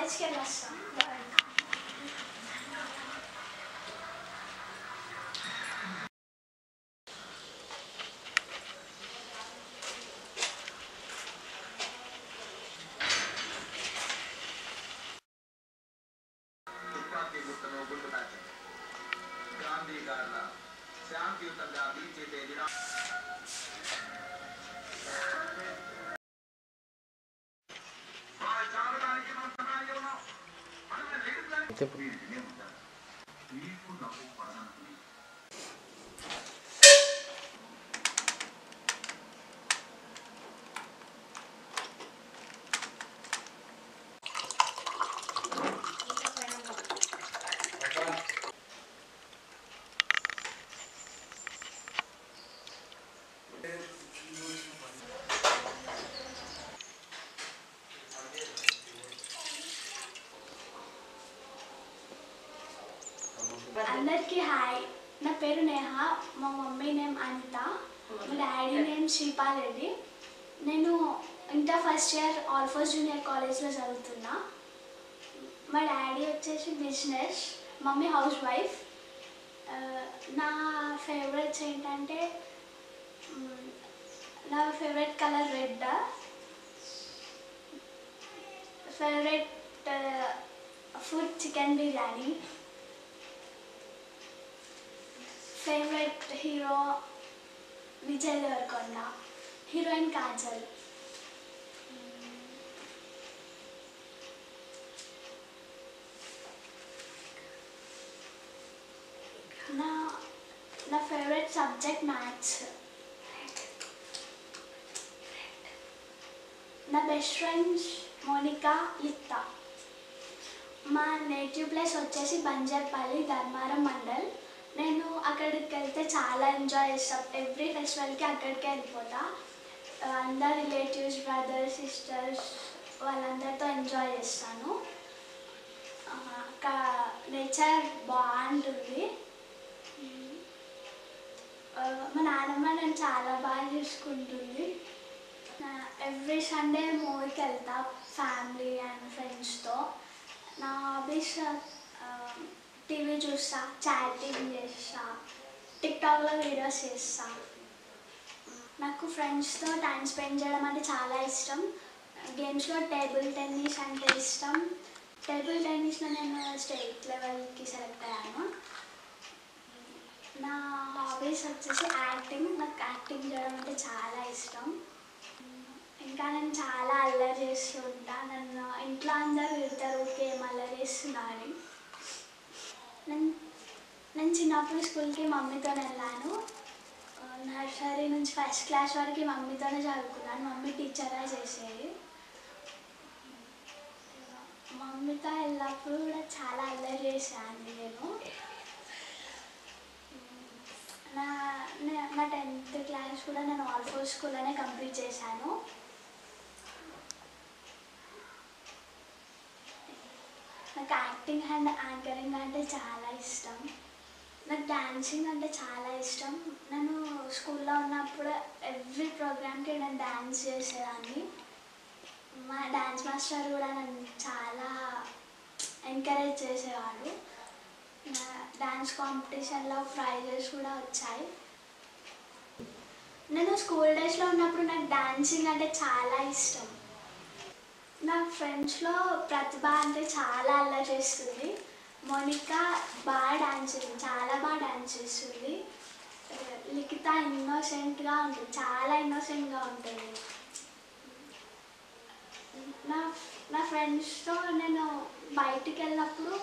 కాలేజ్కి వెళ్ళొస్తాం. అందరికీ హాయ్. నా పేరు నేహ. మా మమ్మీ నేమ్ అనిత. మా డాడీ నేమ్ శ్రీపాల్ రెడ్డి. నేను inter first year Alphores junior కాలేజ్లో చదువుతున్నా. మా డాడీ వచ్చేసి బిజినెస్, మమ్మీ హౌస్ వైఫ్. నా ఫేవరెట్స్ ఏంటంటే నా favourite colour red. Favourite food chicken biryani. Favourite hero Vijay Devarakonda. Heroine Kajal. నా ఫేవరెట్ సబ్జెక్ట్ మ్యాథ్స్. నా బెస్ట్ ఫ్రెండ్స్ మోనికా, లిప్తా. మా నేటివ్ ప్లేస్ వచ్చేసి బంజర్పల్లి, ధర్మారం మండల్. నేను అక్కడికి వెళ్తే చాలా ఎంజాయ్ చేస్తాం. ఎవ్రీ ఫెస్టివల్కి అక్కడికే వెళ్ళిపోతా. అందరు రిలేటివ్స్, బ్రదర్స్, సిస్టర్స్ వాళ్ళందరితో ఎంజాయ్ చేస్తాను. నేచర్ బాగుంటుంది. మా నాన్నమ్మ నన్ను చాలా బాగా చూసుకుంటుంది. ఎవ్రీ సండే మూవీకి వెళ్తా ఫ్యామిలీ అండ్ ఫ్రెండ్స్తో. నా హాబీస్ టీవీ చూస్తా, చాటింగ్ చేస్తా, టిక్టాక్లో వీడియోస్ చేస్తా. నాకు ఫ్రెండ్స్తో టైం స్పెండ్ చేయడం అంటే చాలా ఇష్టం. గేమ్స్లో టేబుల్ టెన్నిస్ అంటే ఇష్టం. టేబుల్ టెన్నిస్లో నేను స్టేట్ లెవెల్కి సెలెక్ట్ అయ్యాను. నా హాబీస్ వచ్చేసి యాక్టింగ్. నాకు యాక్టింగ్ చేయడం అంటే చాలా ఇష్టం. ఇంకా నేను చాలా అల్లరి చేస్తూ ఉంటా. నన్ను ఇంట్లో అందరూ తిడతారు, ఏం అల్లరి చేస్తున్నా అని. నేను చిన్నప్పుడు స్కూల్కి మమ్మీతో వెళ్ళాను. నర్సరీ నుంచి ఫస్ట్ క్లాస్ వరకు మమ్మీతోనే చదువుకున్నాను. మమ్మీ టీచర్గా చేసేది. మమ్మీతో వెళ్ళినప్పుడు కూడా చాలా అల్లరి చేశాను నేను. నా 10th క్లాస్ కూడా నేను ఆల్ఫోస్ స్కూల్లోనే కంప్లీట్ చేశాను. నాకు యాక్టింగ్ అండ్ యాంకరింగ్ అంటే చాలా ఇష్టం. నాకు డాన్సింగ్ అంటే చాలా ఇష్టం. నేను స్కూల్లో ఉన్నప్పుడు ఎవ్రీ ప్రోగ్రామ్కి నేను డాన్స్ చేసేదాన్ని. మా డాన్స్ మాస్టర్ కూడా నన్ను చాలా ఎంకరేజ్ చేసేవాడు. డాన్స్ కాంపిటీషన్లో ప్రైజెస్ కూడా వచ్చాయి. నేను స్కూల్ డేస్లో ఉన్నప్పుడు నాకు డాన్సింగ్ అంటే చాలా ఇష్టం. నా ఫ్రెండ్స్లో ప్రతిభ అంటే చాలా అల్లరి చేస్తుంది. మోనికా బాగా డాన్స్ చేస్తుంది, చాలా బాగా డాన్స్ చేస్తుంది. లిఖిత ఇన్నోసెంట్గా ఉంటుంది, చాలా ఇన్నోసెంట్గా ఉంటుంది. నా ఫ్రెండ్స్తో నేను బయటికి వెళ్ళినప్పుడు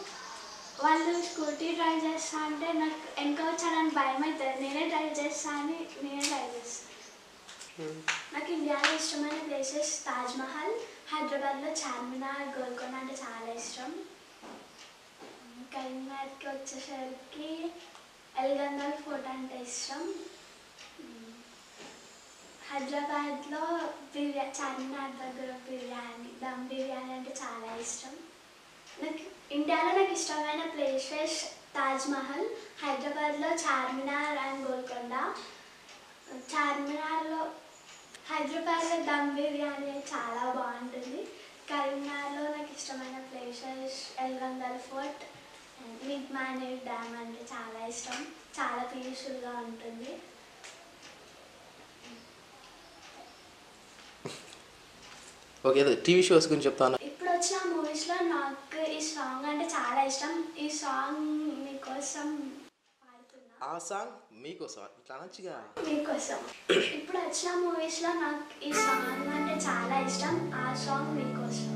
వాళ్ళు స్కూటీ డ్రైవ్ చేస్తా అంటే నాకు వెనక వచ్చాడని భయం అవుతుంది. నేనే డ్రైవ్ చేస్తా అని నేనే డ్రైవ్ చేస్తాను. నాకు ఇండియాలో ఇష్టమైన ప్లేసెస్ తాజ్మహల్, హైదరాబాద్లో చార్మినార్, గోల్కొండ అంటే చాలా ఇష్టం. కరీంనగర్కి వచ్చేసరికి ఎల్గంగల్ ఫోర్ట్ అంటే ఇష్టం. హైదరాబాద్లో చార్మినార్ దగ్గర బిర్యానీ, దమ్ బిర్యానీ అంటే చాలా ఇష్టం. ఇండియాలో నాకు ఇష్టమైన ప్లేసెస్ తాజ్మహల్, హైదరాబాద్లో చార్మినార్ అండ్ గోల్కొండ. చార్మినార్లో హైదరాబాద్లో దమ్ బిర్యానీ చాలా బాగుంటుంది. కరీంనగర్లో నాకు ఇష్టమైన ప్లేసెస్ ఎల్గంగల్ ఫోర్ట్, మిడ్మానేర్ డ్యామ్ అంటే చాలా ఇష్టం. చాలా పీస్ఫుల్గా ఉంటుంది. ఓకే, టీవీ షోస్ గురించి చెప్తాను. ఇప్పుడు వచ్చిన మూవీస్లో నాకు ఈ సాంగ్ అంటే చాలా ఇష్టం. ఈ సాంగ్ మీకోసం పాడుతున్నా. ఆ సాంగ్ మీకోసం ఇట్లా అనొచ్చుగా. మీకోసం ఇప్పుడు వచ్చిన మూవీస్లో నాకు ఈ సాంగ్ అంటే చాలా ఇష్టం. ఆ సాంగ్ మీకోసం.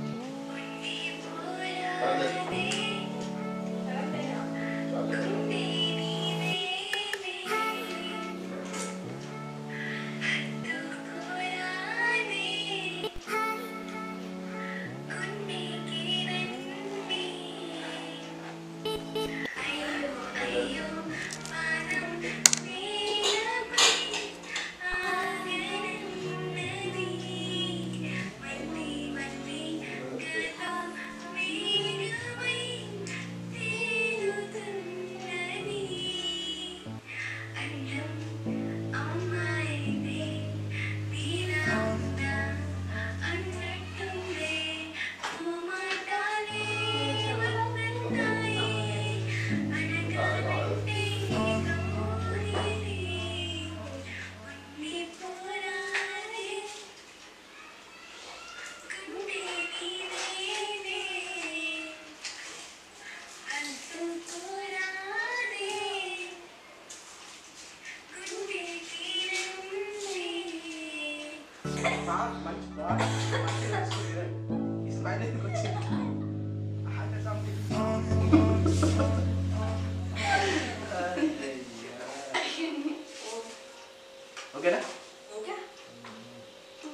ఓకేనా?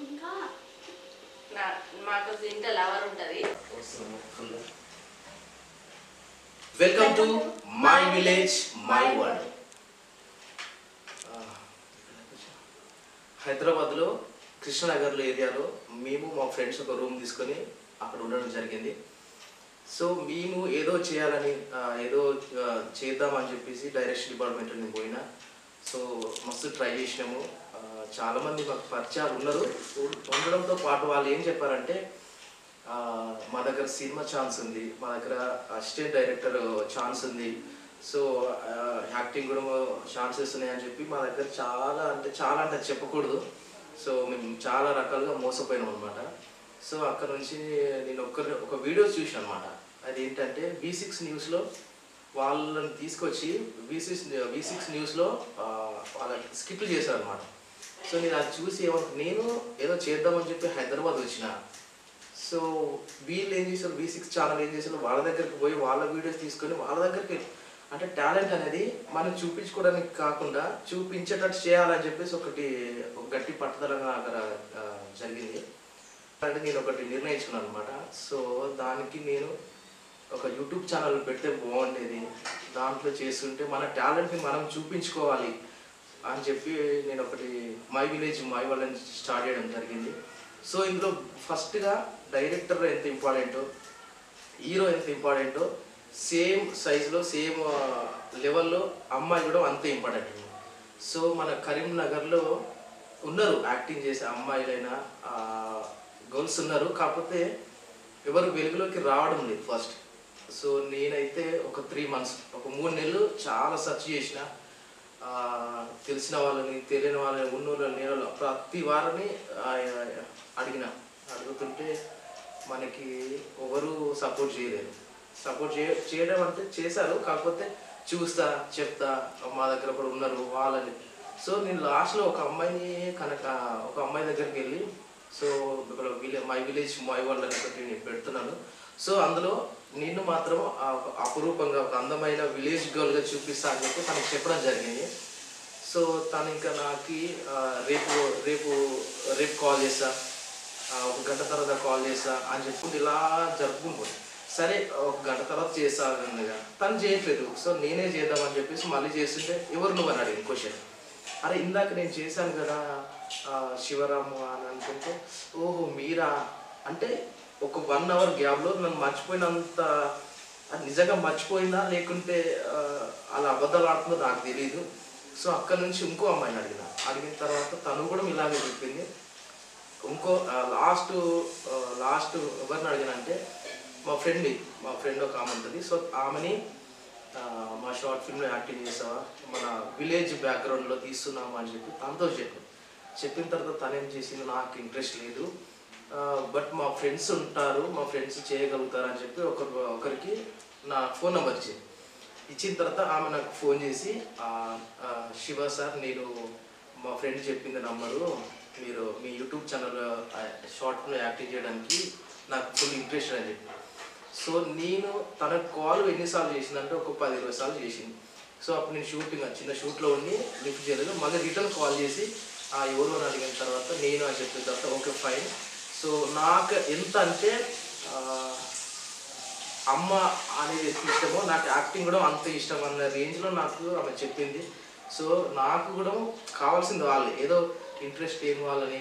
ఇంకా మాకు ఇంట్లో లవర్ ఉంటుంది. Welcome to my village my world. హైదరాబాద్లో కృష్ణనగర్లో ఏరియాలో మేము మా ఫ్రెండ్స్ ఒక రూమ్ తీసుకొని అక్కడ ఉండడం జరిగింది. సో మేము ఏదో చేయాలని ఏదో చేద్దామని చెప్పేసి డైరెక్షన్ డిపార్ట్మెంట్లో నేను పోయినా. సో మస్తు ట్రై చేసినాము. చాలామంది మాకు పరిచయాలు ఉన్నారు. ఉండడంతో పాటు వాళ్ళు ఏం చెప్పారంటే మా దగ్గర సినిమా ఛాన్స్ ఉంది, మా దగ్గర అసిస్టెంట్ డైరెక్టర్ ఛాన్స్ ఉంది, సో యాక్టింగ్ కూడా ఛాన్సెస్ ఉన్నాయని చెప్పి మా దగ్గర చాలా అంటే చెప్పకూడదు. సో మేము చాలా రకాలుగా మోసపోయినాం అనమాట. సో అక్కడ నుంచి నేను ఒక వీడియో చూసాను అనమాట. అది ఏంటంటే V6 న్యూస్లో వాళ్ళని తీసుకొచ్చి V6 న్యూస్లో వాళ్ళ స్కిట్లు చేశారు అనమాట. సో నేను అది చూసి నేను ఏదో చేద్దామని చెప్పి హైదరాబాద్ వచ్చిన. సో వీళ్ళు ఏం చేశారు, V6 ఛానల్ ఏం చేశారు, వాళ్ళ దగ్గరికి పోయి వాళ్ళ వీడియోస్ తీసుకొని వాళ్ళ దగ్గరికి అంటే టాలెంట్ అనేది మనం చూపించుకోవడానికి కాకుండా చూపించేటట్టు చేయాలని చెప్పేసి ఒక గట్టి పట్టుదలగా అక్కడ జరిగింది. అంటే నేను ఒకటి నిర్ణయించుకున్నాను అనమాట. సో దానికి నేను ఒక యూట్యూబ్ ఛానల్ పెడితే బాగుండేది, దాంట్లో చేస్తుంటే మన టాలెంట్ని మనం చూపించుకోవాలి అని చెప్పి నేను ఒకటి my village my world start చేయడం జరిగింది. సో ఇందులో ఫస్ట్గా డైరెక్టర్ ఎంత ఇంపార్టెంటో, హీరో ఎంత ఇంపార్టెంటో, సేమ్ సైజులో సేమ్ లెవెల్లో అమ్మాయి కూడా అంతే ఇంపార్టెంట్. సో మన కరీంనగర్లో ఉన్నారు యాక్టింగ్ చేసే అమ్మాయిలైనా గర్ల్స్ ఉన్నారు, కాకపోతే ఎవరు వెలుగులోకి రావడం లేదు ఫస్ట్. సో నేనైతే ఒక 3 months ఒక 3 నెలలు చాలా సెర్చ్ చేసిన. తెలిసిన వాళ్ళని తెలియని వాళ్ళని ఉన్నోళ్ళని నేను ప్రతి వారిని అడుగుతుంటే మనకి ఎవరు సపోర్ట్ చేయలేరు. చేయడం అంటే చేశారు, కాకపోతే చూస్తా చెప్తా మా దగ్గర కూడా ఉన్నారు వాళ్ళని. సో నేను లాస్ట్లో ఒక అమ్మాయి దగ్గరికి వెళ్ళి so my village my world అని ఒకటి నేను పెడుతున్నాను. సో అందులో నిన్ను మాత్రం అపురూపంగా ఒక అందమైన విలేజ్ గర్ల్గా చూపిస్తా అని చెప్పి తనకు చెప్పడం జరిగింది. సో తను ఇంకా నాకు రేపు కాల్ చేస్తా, 1 గంట తర్వాత కాల్ చేస్తా అని చెప్పి ఇలా జరుపుకుంటుంది. సరే 1 గంట తర్వాత చేస్తా అన్నదిగా తను చేయట్లేదు. సో నేనే చేద్దామని చెప్పేసి మళ్ళీ చేస్తుంటే ఎవరు నువ్వు అని అడిగింది క్వశ్చన్. అరే ఇందాక నేను చేశాను కదా శివరాము అని అనుకుంటే, ఓహో మీరా అంటే ఒక 1 hour గ్యాప్లో నన్ను మర్చిపోయినంత, అది నిజంగా మర్చిపోయిందా లేకుంటే అలా అబద్ధాలు ఆడుతుందో నాకు తెలియదు. సో అక్కడ నుంచి ఇంకో అమ్మాయిని అడిగిన తర్వాత తను కూడా ఇలాగే చెప్పింది. ఇంకో లాస్ట్ ఎవరిని అడిగానంటే మా ఫ్రెండ్ ఒక ఆమె ఉంటుంది. సో ఆమెని మా షార్ట్ ఫిల్మ్లో యాక్టింగ్ చేస్తావా, మన విలేజ్ బ్యాక్గ్రౌండ్లో తీస్తున్నామా అని చెప్పి తనతో చెప్పిన తర్వాత తనేం చేసింది, నాకు ఇంట్రెస్ట్ లేదు బట్ మా ఫ్రెండ్స్ ఉంటారు, మా ఫ్రెండ్స్ చేయగలుగుతారు అని చెప్పి ఒకరికి నా ఫోన్ నెంబర్ ఇచ్చిన తర్వాత ఆమె నాకు ఫోన్ చేసి శివ సార్, నేను మా ఫ్రెండ్ చెప్పింది నంబరు, మీరు మీ యూట్యూబ్ ఛానల్ షార్ట్ ఫిల్మ్లో యాక్టింగ్ చేయడానికి నాకు ఫుల్ ఇంట్రెస్ట్ అని చెప్పి. సో నేను తన కాల్ ఎన్నిసార్లు చేసిందంటే ఒక 10-20 సార్లు చేసింది. సో అప్పుడు నేను చిన్న షూట్లో ఉండి లిఫ్ట్ చేయలేదు. మళ్ళీ రిటర్న్ కాల్ చేసి ఎవరు అని అడిగిన తర్వాత నేను అని చెప్పిన తర్వాత ఓకే ఫైన్. సో నాకు ఎంత అంటే అమ్మ అనేది ఎంత ఇష్టమో నాకు యాక్టింగ్ కూడా అంత ఇష్టం అన్న రేంజ్లో నాకు ఆమె చెప్పింది. సో నాకు కూడా కావాల్సింది వాళ్ళు ఏదో ఇంట్రెస్ట్ లేని వాళ్ళని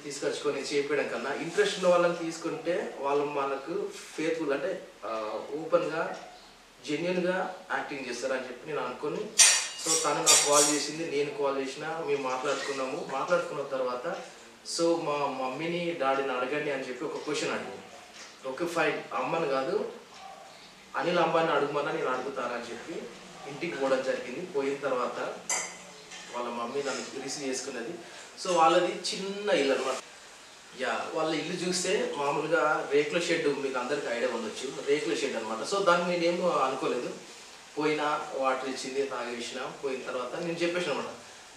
తీసుకొచ్చుకొని చేపేయడం కన్నా ఇంట్రెస్ట్ ఉన్న వాళ్ళని తీసుకుంటే వాళ్ళు మనకు ఫేత్ఫుల్ అంటే ఓపెన్గా జెన్యున్గా యాక్టింగ్ చేస్తారని చెప్పి నేను అనుకొని, సో తను నాకు కాల్ చేసింది, నేను కాల్ చేసిన, మేము మాట్లాడుకున్న తర్వాత సో మా మమ్మీని డాడీని అడగండి అని చెప్పి ఒక క్వశ్చన్ అడిగింది. ఓకే ఫైన్, అమ్మని కాదు అనిల్ అంబానీ అడుగుమన్నా నేను అడుగుతానని చెప్పి ఇంటికి పోవడం జరిగింది. పోయిన తర్వాత వాళ్ళ మమ్మీ నన్ను రిసీవ్ చేసుకున్నది. సో వాళ్ళది చిన్న ఇల్లు అనమాట. వాళ్ళ ఇల్లు చూస్తే మామూలుగా రేకుల షెడ్, మీకు అందరికి ఐడియా ఉండొచ్చు, రేకుల షెడ్ అనమాట. సో దాన్ని నేనేమో అనుకోలేదు. పోయినా వాటర్ ఇచ్చింది, తాగేసిన. పోయిన తర్వాత నేను చెప్పేసిన అనమాట,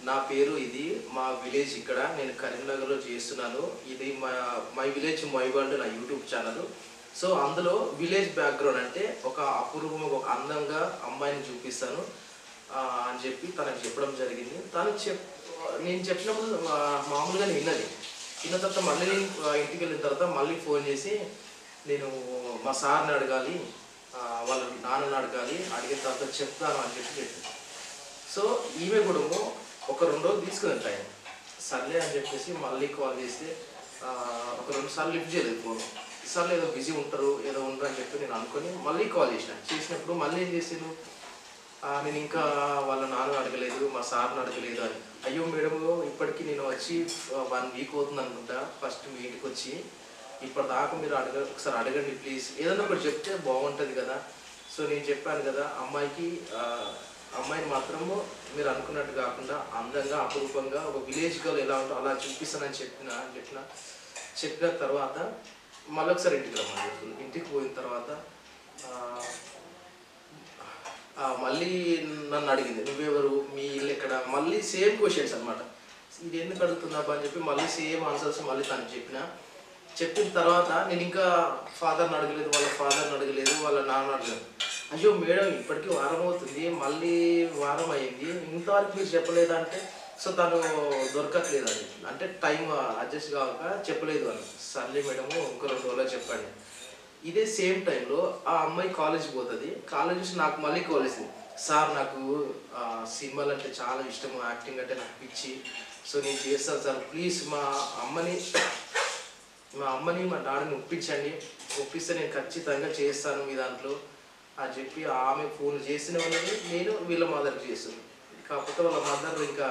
నా పేరు ఇది, మా విలేజ్ ఇక్కడ, నేను కరీంనగర్లో చేస్తున్నాను, ఇది మై విలేజ్ మై వరల్డ్ నా యూట్యూబ్ ఛానల్. సో అందులో విలేజ్ బ్యాక్గ్రౌండ్ అంటే ఒక అపూర్వం ఒక అందంగా అమ్మాయిని చూపిస్తాను అని చెప్పి తనకు చెప్పడం జరిగింది. నేను చెప్పినప్పుడు మామూలుగానే విన్న తర్వాత మళ్ళీ నేను ఇంటికి వెళ్ళిన తర్వాత మళ్ళీ ఫోన్ చేసి నేను మా సార్ని అడగాలి, వాళ్ళ నాన్నని అడగాలి, అడిగిన తర్వాత చెప్తాను అని చెప్పి చెప్పింది. సో ఈమె కూడా ఒక 2 రోజులు తీసుకుని టైం సర్లే అని చెప్పేసి మళ్ళీ కాల్ చేస్తే ఒక 2 సార్లు లిఫ్ట్ చేయలేదు ఫోన్. సార్లు ఏదో బిజీ ఉంటారు ఏదో ఉండరు అని చెప్పి నేను అనుకొని మళ్ళీ కాల్ చేసినప్పుడు మళ్ళీ ఏం చేసాను, నేను ఇంకా వాళ్ళ నాన్న అడగలేదు, మా సార్ని అడగలేదు అని. అయ్యో మేడం, ఇప్పటికీ నేను వచ్చి 1 వీక్ అవుతుంది అనుకుంటా ఫస్ట్ మీ ఇంటికి వచ్చి, ఇప్పటిదాకా మీరు ఒకసారి అడగండి ప్లీజ్, ఏదైనా ఒకటి చెప్తే బాగుంటుంది కదా. సో నేను చెప్పాను కదా, అమ్మాయిని మాత్రము మీరు అనుకున్నట్టు కాకుండా అందంగా అపురూపంగా ఒక విలేజ్ గర్ల్ ఎలా ఉంటుందో అలా చూపిస్తానని చెప్పిన తర్వాత మళ్ళీ ఒకసారి ఇంటికి రమ్మని. ఇంటికి పోయిన తర్వాత మళ్ళీ నన్ను అడిగింది, నువ్వెవరు, మీ ఇల్లు ఎక్కడ, మళ్ళీ సేమ్ క్వశ్చన్స్ అనమాట. ఇది ఎందుకు అడుగుతున్నావా అని చెప్పి మళ్ళీ సేమ్ ఆన్సర్స్ మళ్ళీ తనకు చెప్పిన తర్వాత నేను ఇంకా ఫాదర్ని అడగలేదు, వాళ్ళ నాన్న అడగలేదు. అయ్యో మేడం, ఇప్పటికీ వారం అవుతుంది, మళ్ళీ వారం అయింది, ఇంతవరకు మీరు చెప్పలేదంటే సో తను దొరకట్లేదు అని, అంటే టైం అడ్జస్ట్ కాక చెప్పలేదు అని. సర్లే మేడము ఇంకో 2 రోజుల్లో చెప్పండి. ఇదే సేమ్ టైంలో ఆ అమ్మాయి కాలేజ్కి పోతుంది. కాలేజ్ నుంచి నాకు మళ్ళీ కాల్ చేసింది, సార్ నాకు సినిమాలు అంటే చాలా ఇష్టం, యాక్టింగ్ అంటే నాకు పిచ్చి, సో నేను చేస్తాను సార్, ప్లీజ్ మా అమ్మని మా డాడీని ఒప్పిస్తే నేను ఖచ్చితంగా చేస్తాను మీ దాంట్లో అని చెప్పి ఆమె ఫోన్ చేస్తూనే ఉన్నది. నేను వీళ్ళ మదర్కి చేస్తున్నాను. కాకపోతే వాళ్ళ మదర్ ఇంకా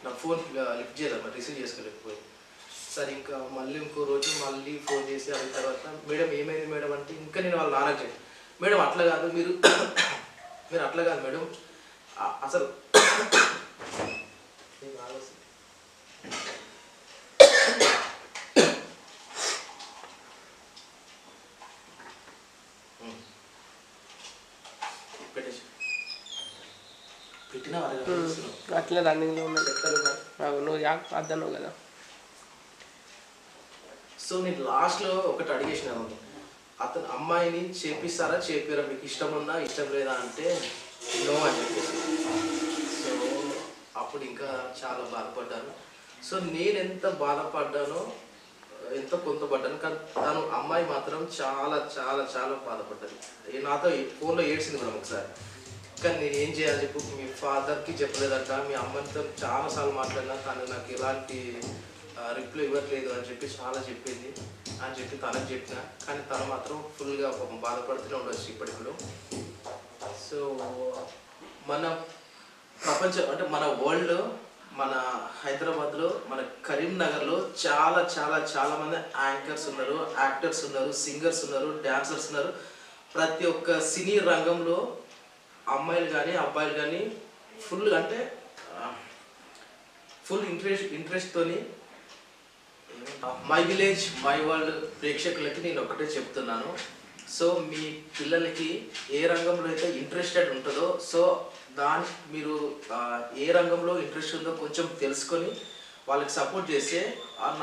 నా ఫోన్ లిఫ్ట్ చేయలేదు, రిసీవ్ చేసుకోలేకపోయింది. సరే ఇంకా మళ్ళీ ఇంకో రోజు మళ్ళీ ఫోన్ చేసి అయిన తర్వాత మేడం ఏమైంది మేడం అంటే, ఇంకా నేను వాళ్ళ నాన్నకి చెప్పాను, మేడం అట్లా కాదు మీరు అట్లా కాదు మేడం, అసలు అట్లే రన్నింగ్లో ఉన్నది నువ్వు అద్దన్నావు కదా. సో నేను లాస్ట్లో ఒకటి అడిగేసినాను, అతను అమ్మాయిని చేపిస్తారా చేపిరా, మీకు ఇష్టం ఉందా ఇష్టం లేదా అంటే నో అని చెప్పేసి. సో అప్పుడు ఇంకా చాలా బాధపడ్డాను. సో నేను ఎంత బాధపడ్డానో ఎంత పొందపడ్డాను, కానీ తను అమ్మాయి మాత్రం చాలా చాలా చాలా బాధపడ్డది. నాతో ఫోన్లో ఏడ్చింది కూడా ఒకసారి. కానీ నేను ఏం చేయాలి చెప్పు, మీ ఫాదర్కి చెప్పలేదంట, మీ అమ్మతో చాలాసార్లు మాట్లాడినా తను నాకు ఎలాంటి రిప్లై ఇవ్వట్లేదు అని చెప్పి చాలా చెప్పింది అని చెప్పి తనకు చెప్పిన. కానీ తను మాత్రం ఫుల్గా బాధపడుతూనే ఉండొచ్చు ఇప్పటికి కూడా. సో మన ప్రపంచం అంటే మన వరల్డ్ మన హైదరాబాద్లో మన కరీంనగర్లో చాలా చాలా చాలా మంది యాంకర్స్ ఉన్నారు, యాక్టర్స్ ఉన్నారు, సింగర్స్ ఉన్నారు, డాన్సర్స్ ఉన్నారు. ప్రతి ఒక్క సినీ రంగంలో అమ్మాయిలు కానీ అబ్బాయిలు కానీ ఫుల్ అంటే ఫుల్ ఇంట్రెస్ట్తోని మై విలేజ్ మై వరల్డ్ ప్రేక్షకులకి నేను ఒకటే చెప్తున్నాను. సో మీ పిల్లలకి ఏ రంగంలో అయితే ఇంట్రెస్టెడ్ ఉంటుందో సో మీరు ఏ రంగంలో ఇంట్రెస్ట్ ఉందో కొంచెం తెలుసుకొని వాళ్ళకి సపోర్ట్ చేస్తే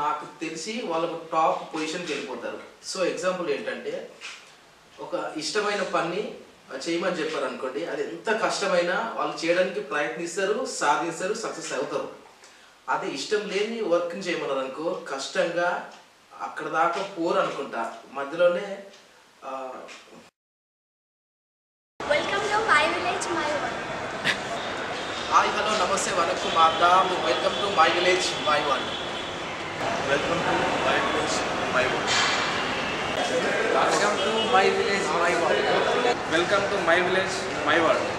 నాకు తెలిసి వాళ్ళకు టాప్ పొజిషన్కి వెళ్ళిపోతారు. సో ఎగ్జాంపుల్ ఏంటంటే ఒక ఇష్టమైన పని చేయమని చెప్పారు అనుకోండి, అది ఎంత కష్టమైనా వాళ్ళు చేయడానికి ప్రయత్నిస్తారు, సాధిస్తారు, సక్సెస్ అవుతారు. అదే ఇష్టం లేని వర్క్ని చేయమన్నారు అనుకో కష్టంగా అక్కడ దాకా పోరు అనుకుంటా, మధ్యలోనే. Welcome to my village my world. Hi hello namaste vanakkam adaab, welcome to my village my world. Welcome to my village my world. Welcome to my village my world. Welcome to my village my world.